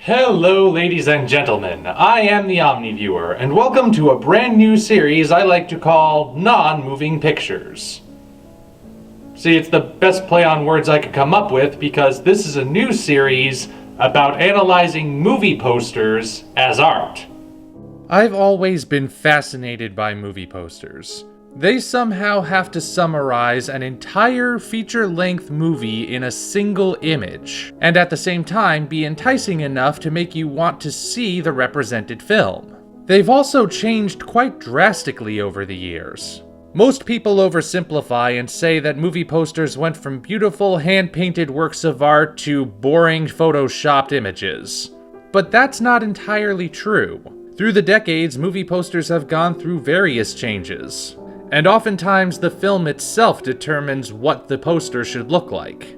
Hello, ladies and gentlemen. I am the Omni Viewer, and welcome to a brand new series I like to call Non-Moving Pictures. See, it's the best play on words I could come up with because this is a new series about analyzing movie posters as art. I've always been fascinated by movie posters. They somehow have to summarize an entire feature-length movie in a single image, and at the same time be enticing enough to make you want to see the represented film. They've also changed quite drastically over the years. Most people oversimplify and say that movie posters went from beautiful hand-painted works of art to boring photoshopped images. But that's not entirely true. Through the decades, movie posters have gone through various changes. And oftentimes the film itself determines what the poster should look like.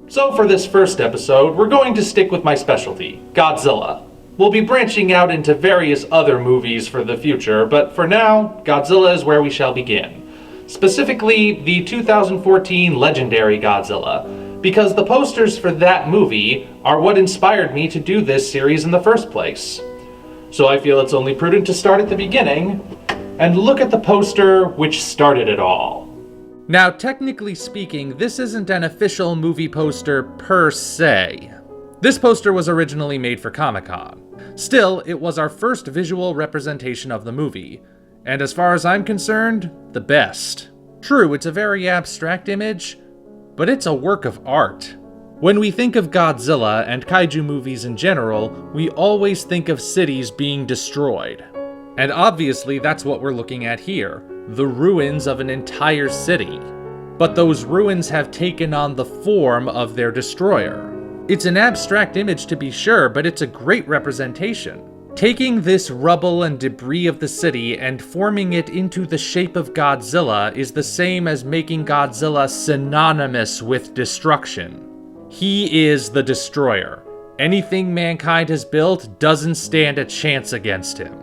So for this first episode, we're going to stick with my specialty, Godzilla. We'll be branching out into various other movies for the future, but for now, Godzilla is where we shall begin. Specifically, the 2014 legendary Godzilla, because the posters for that movie are what inspired me to do this series in the first place. So I feel it's only prudent to start at the beginning, and look at the poster which started it all. Now, technically speaking, this isn't an official movie poster per se. This poster was originally made for Comic-Con. Still, it was our first visual representation of the movie, and as far as I'm concerned, the best. True, it's a very abstract image, but it's a work of art. When we think of Godzilla and kaiju movies in general, we always think of cities being destroyed. And obviously that's what we're looking at here, the ruins of an entire city. But those ruins have taken on the form of their destroyer. It's an abstract image to be sure, but it's a great representation. Taking this rubble and debris of the city and forming it into the shape of Godzilla is the same as making Godzilla synonymous with destruction. He is the destroyer. Anything mankind has built doesn't stand a chance against him.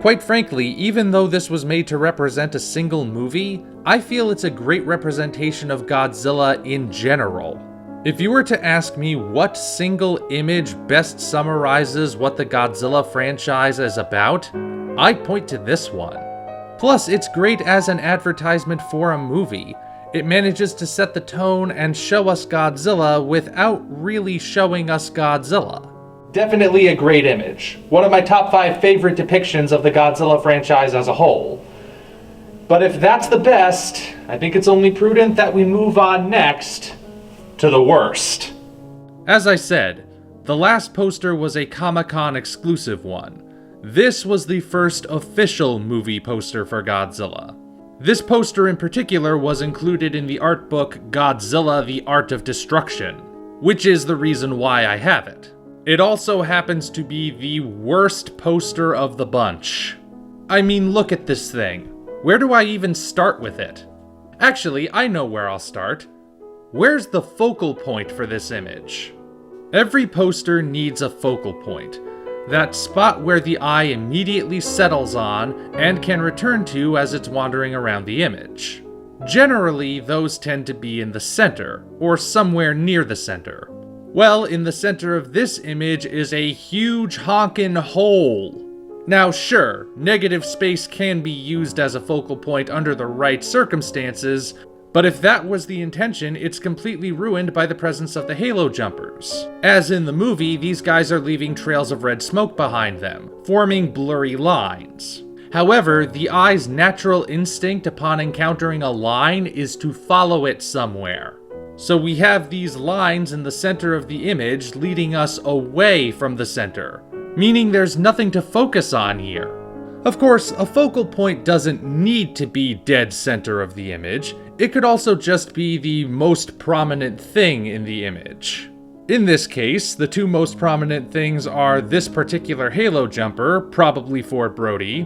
Quite frankly, even though this was made to represent a single movie, I feel it's a great representation of Godzilla in general. If you were to ask me what single image best summarizes what the Godzilla franchise is about, I'd point to this one. Plus, it's great as an advertisement for a movie. It manages to set the tone and show us Godzilla without really showing us Godzilla. Definitely a great image. One of my top 5 favorite depictions of the Godzilla franchise as a whole. But if that's the best, I think it's only prudent that we move on next to the worst. As I said, the last poster was a Comic-Con exclusive one. This was the first official movie poster for Godzilla. This poster in particular was included in the art book Godzilla: The Art of Destruction, which is the reason why I have it. It also happens to be the worst poster of the bunch. I mean, look at this thing. Where do I even start with it? Actually, I know where I'll start. Where's the focal point for this image? Every poster needs a focal point. That spot where the eye immediately settles on and can return to as it's wandering around the image. Generally, those tend to be in the center, or somewhere near the center. Well, in the center of this image is a huge honkin' hole. Now sure, negative space can be used as a focal point under the right circumstances, but if that was the intention, it's completely ruined by the presence of the halo jumpers. As in the movie, these guys are leaving trails of red smoke behind them, forming blurry lines. However, the eye's natural instinct upon encountering a line is to follow it somewhere. So we have these lines in the center of the image leading us away from the center, meaning there's nothing to focus on here. Of course, a focal point doesn't need to be dead center of the image. It could also just be the most prominent thing in the image. In this case, the two most prominent things are this particular halo jumper, probably Fort Brody,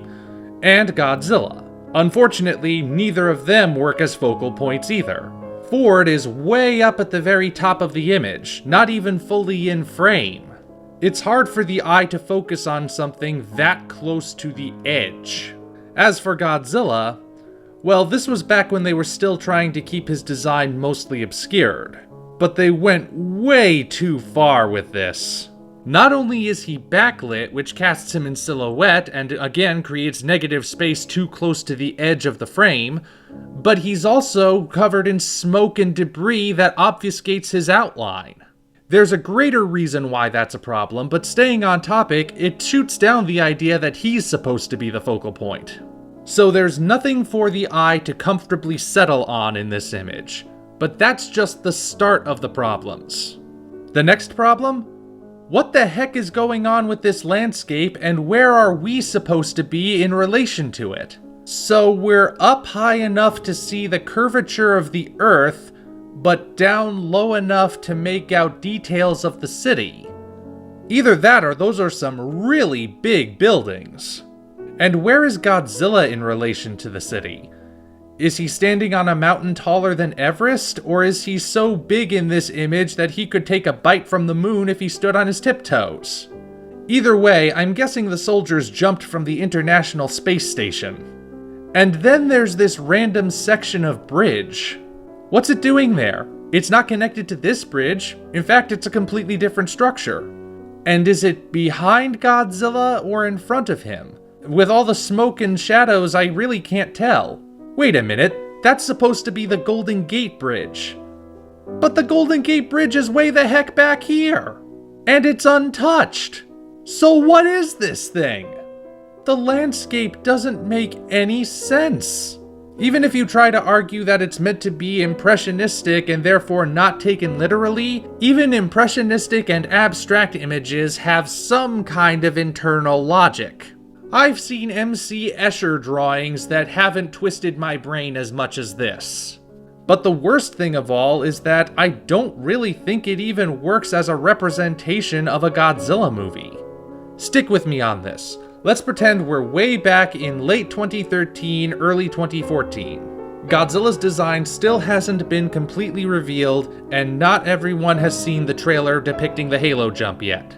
and Godzilla. Unfortunately, neither of them work as focal points either. Ford is way up at the very top of the image, not even fully in frame. It's hard for the eye to focus on something that close to the edge. As for Godzilla, well, this was back when they were still trying to keep his design mostly obscured. But they went way too far with this. Not only is he backlit, which casts him in silhouette and again creates negative space too close to the edge of the frame, but he's also covered in smoke and debris that obfuscates his outline. There's a greater reason why that's a problem, but staying on topic, it shoots down the idea that he's supposed to be the focal point. So there's nothing for the eye to comfortably settle on in this image, but that's just the start of the problems. The next problem? What the heck is going on with this landscape, and where are we supposed to be in relation to it? So we're up high enough to see the curvature of the Earth, but down low enough to make out details of the city. Either that or those are some really big buildings. And where is Godzilla in relation to the city? Is he standing on a mountain taller than Everest, or is he so big in this image that he could take a bite from the moon if he stood on his tiptoes? Either way, I'm guessing the soldiers jumped from the International Space Station. And then there's this random section of bridge. What's it doing there? It's not connected to this bridge. In fact, it's a completely different structure. And is it behind Godzilla or in front of him? With all the smoke and shadows, I really can't tell. Wait a minute, that's supposed to be the Golden Gate Bridge. But the Golden Gate Bridge is way the heck back here! And it's untouched! So what is this thing? The landscape doesn't make any sense. Even if you try to argue that it's meant to be impressionistic and therefore not taken literally, even impressionistic and abstract images have some kind of internal logic. I've seen M.C. Escher drawings that haven't twisted my brain as much as this. But the worst thing of all is that I don't really think it even works as a representation of a Godzilla movie. Stick with me on this. Let's pretend we're way back in late 2013, early 2014. Godzilla's design still hasn't been completely revealed, and not everyone has seen the trailer depicting the Halo jump yet.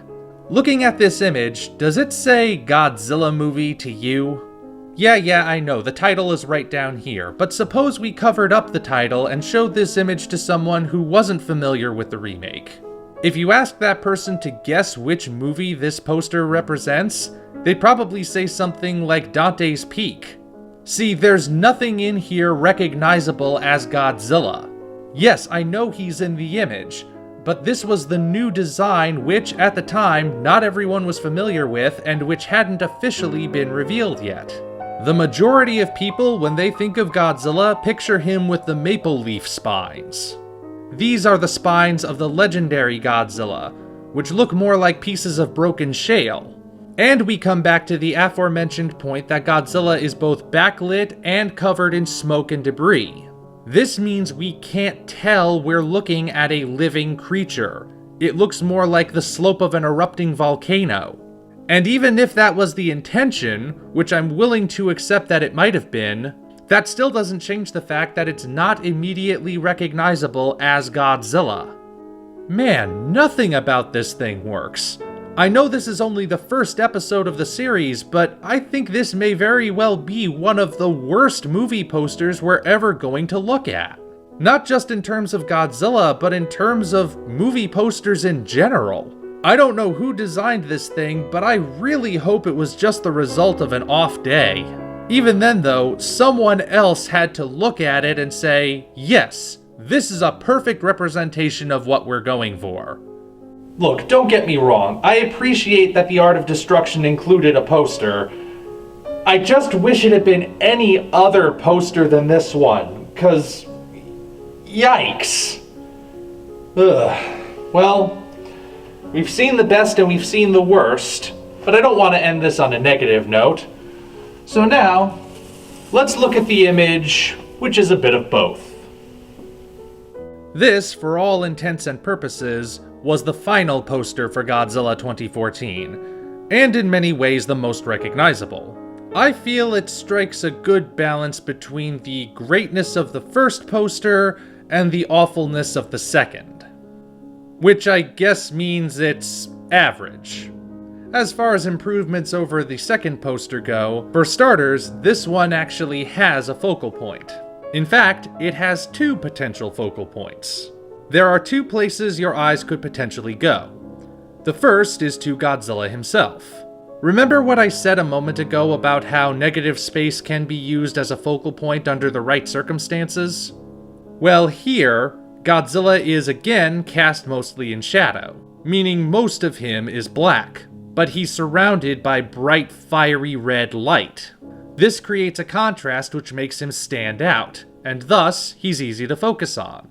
Looking at this image, does it say Godzilla movie to you? Yeah, I know, the title is right down here, but suppose we covered up the title and showed this image to someone who wasn't familiar with the remake. If you ask that person to guess which movie this poster represents, they'd probably say something like Dante's Peak. See, there's nothing in here recognizable as Godzilla. Yes, I know he's in the image, but this was the new design which, at the time, not everyone was familiar with and which hadn't officially been revealed yet. The majority of people, when they think of Godzilla, picture him with the maple leaf spines. These are the spines of the legendary Godzilla, which look more like pieces of broken shale. And we come back to the aforementioned point that Godzilla is both backlit and covered in smoke and debris. This means we can't tell we're looking at a living creature. It looks more like the slope of an erupting volcano. And even if that was the intention, which I'm willing to accept that it might have been, that still doesn't change the fact that it's not immediately recognizable as Godzilla. Man, nothing about this thing works. I know this is only the first episode of the series, but I think this may very well be one of the worst movie posters we're ever going to look at. Not just in terms of Godzilla, but in terms of movie posters in general. I don't know who designed this thing, but I really hope it was just the result of an off day. Even then though, someone else had to look at it and say, yes, this is a perfect representation of what we're going for. Look, don't get me wrong, I appreciate that the Art of Destruction included a poster. I just wish it had been any other poster than this one, 'cause yikes. Ugh. Well, we've seen the best and we've seen the worst, but I don't want to end this on a negative note. So now, let's look at the image, which is a bit of both. This, for all intents and purposes, was the final poster for Godzilla 2014, and in many ways the most recognizable. I feel it strikes a good balance between the greatness of the first poster and the awfulness of the second. Which I guess means it's average. As far as improvements over the second poster go, for starters, this one actually has a focal point. In fact, it has two potential focal points. There are two places your eyes could potentially go. The first is to Godzilla himself. Remember what I said a moment ago about how negative space can be used as a focal point under the right circumstances? Well, here, Godzilla is again cast mostly in shadow, meaning most of him is black, but he's surrounded by bright, fiery red light. This creates a contrast which makes him stand out, and thus, he's easy to focus on.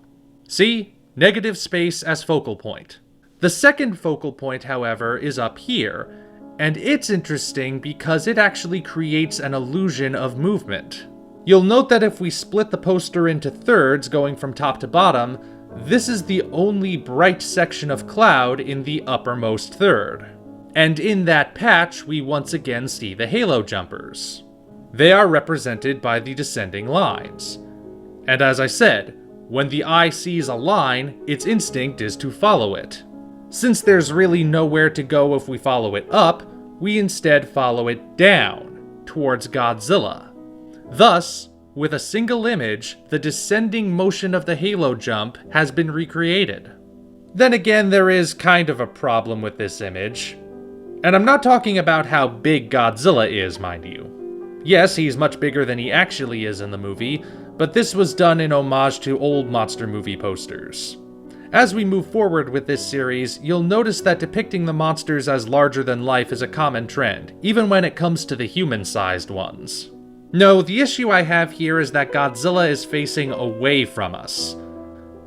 See? Negative space as focal point. The second focal point, however, is up here, and it's interesting because it actually creates an illusion of movement. You'll note that if we split the poster into thirds going from top to bottom, this is the only bright section of cloud in the uppermost third. And in that patch, we once again see the halo jumpers. They are represented by the descending lines. And as I said, when the eye sees a line, its instinct is to follow it. Since there's really nowhere to go if we follow it up, we instead follow it down, towards Godzilla. Thus, with a single image, the descending motion of the halo jump has been recreated. Then again, there is kind of a problem with this image. And I'm not talking about how big Godzilla is, mind you. Yes, he's much bigger than he actually is in the movie, but this was done in homage to old monster movie posters. As we move forward with this series, you'll notice that depicting the monsters as larger than life is a common trend, even when it comes to the human-sized ones. No, the issue I have here is that Godzilla is facing away from us.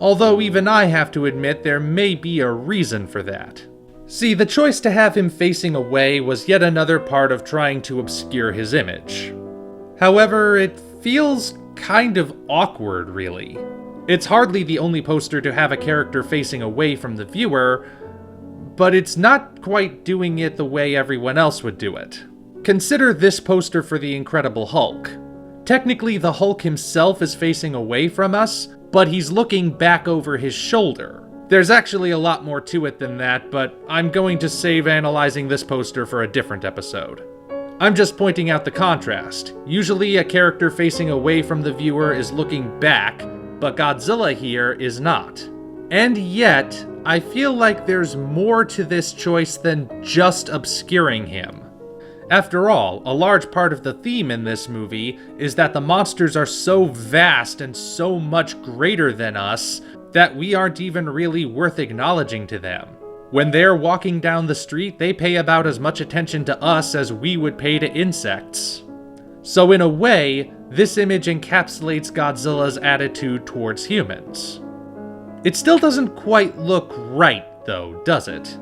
Although even I have to admit there may be a reason for that. See, the choice to have him facing away was yet another part of trying to obscure his image. However, it feels kind of awkward, really. It's hardly the only poster to have a character facing away from the viewer, but it's not quite doing it the way everyone else would do it. Consider this poster for the Incredible Hulk. Technically, the Hulk himself is facing away from us, but he's looking back over his shoulder. There's actually a lot more to it than that, but I'm going to save analyzing this poster for a different episode. I'm just pointing out the contrast. Usually a character facing away from the viewer is looking back, but Godzilla here is not. And yet, I feel like there's more to this choice than just obscuring him. After all, a large part of the theme in this movie is that the monsters are so vast and so much greater than us that we aren't even really worth acknowledging to them. When they're walking down the street, they pay about as much attention to us as we would pay to insects. So in a way, this image encapsulates Godzilla's attitude towards humans. It still doesn't quite look right, though, does it?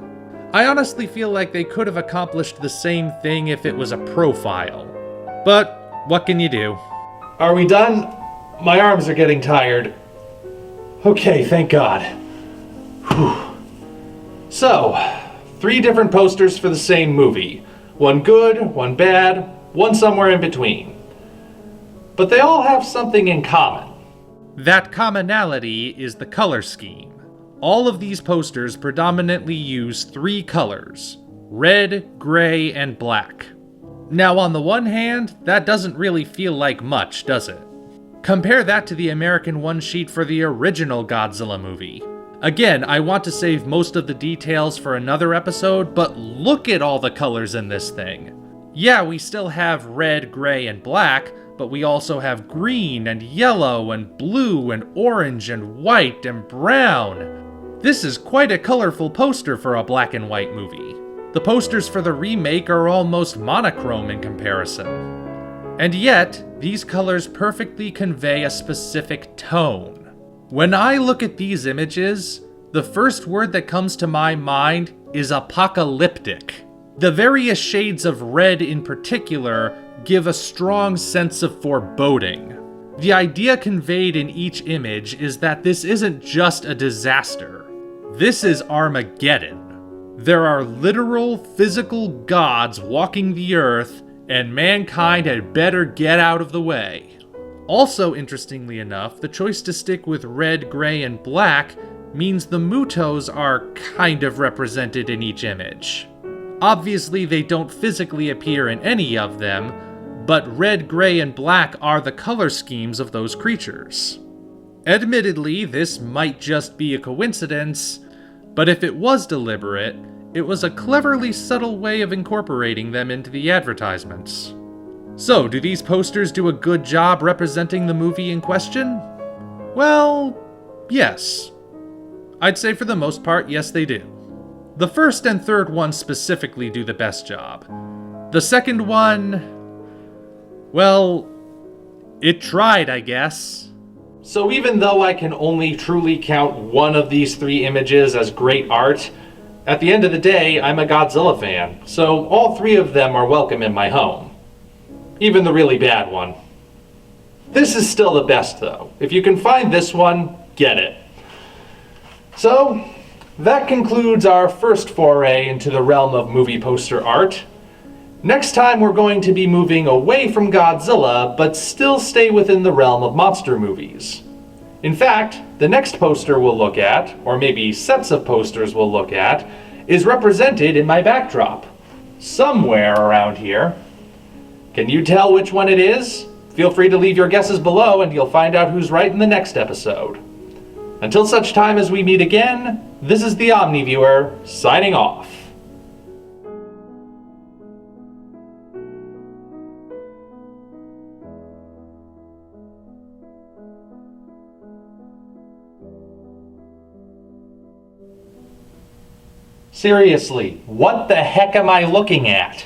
I honestly feel like they could have accomplished the same thing if it was a profile. But what can you do? Are we done? My arms are getting tired. Okay, thank God. Whew. So, 3 different posters for the same movie. One good, one bad, one somewhere in between. But they all have something in common. That commonality is the color scheme. All of these posters predominantly use 3 colors: red, gray, and black. Now on the one hand, that doesn't really feel like much, does it? Compare that to the American one-sheet for the original Godzilla movie. Again, I want to save most of the details for another episode, but look at all the colors in this thing. Yeah, we still have red, gray, and black, but we also have green and yellow and blue and orange and white and brown. This is quite a colorful poster for a black and white movie. The posters for the remake are almost monochrome in comparison. And yet, these colors perfectly convey a specific tone. When I look at these images, the first word that comes to my mind is apocalyptic. The various shades of red in particular give a strong sense of foreboding. The idea conveyed in each image is that this isn't just a disaster. This is Armageddon. There are literal, physical gods walking the earth, and mankind had better get out of the way. Also, interestingly enough, the choice to stick with red, gray, and black means the Mutos are kind of represented in each image. Obviously, they don't physically appear in any of them, but red, gray, and black are the color schemes of those creatures. Admittedly, this might just be a coincidence, but if it was deliberate, It was a cleverly subtle way of incorporating them into the advertisements. So, do these posters do a good job representing the movie in question? Well, yes. I'd say for the most part, yes they do. The first and third ones specifically do the best job. The second one, well, it tried, I guess. So even though I can only truly count one of these three images as great art, at the end of the day, I'm a Godzilla fan, so all three of them are welcome in my home. Even the really bad one. This is still the best though. If you can find this one, get it. So, that concludes our first foray into the realm of movie poster art. Next time we're going to be moving away from Godzilla, but still stay within the realm of monster movies. In fact, the next poster we'll look at, or maybe sets of posters we'll look at, is represented in my backdrop. Somewhere around here. Can you tell which one it is? Feel free to leave your guesses below and you'll find out who's right in the next episode. Until such time as we meet again, this is the Omni Viewer, signing off. Seriously, what the heck am I looking at?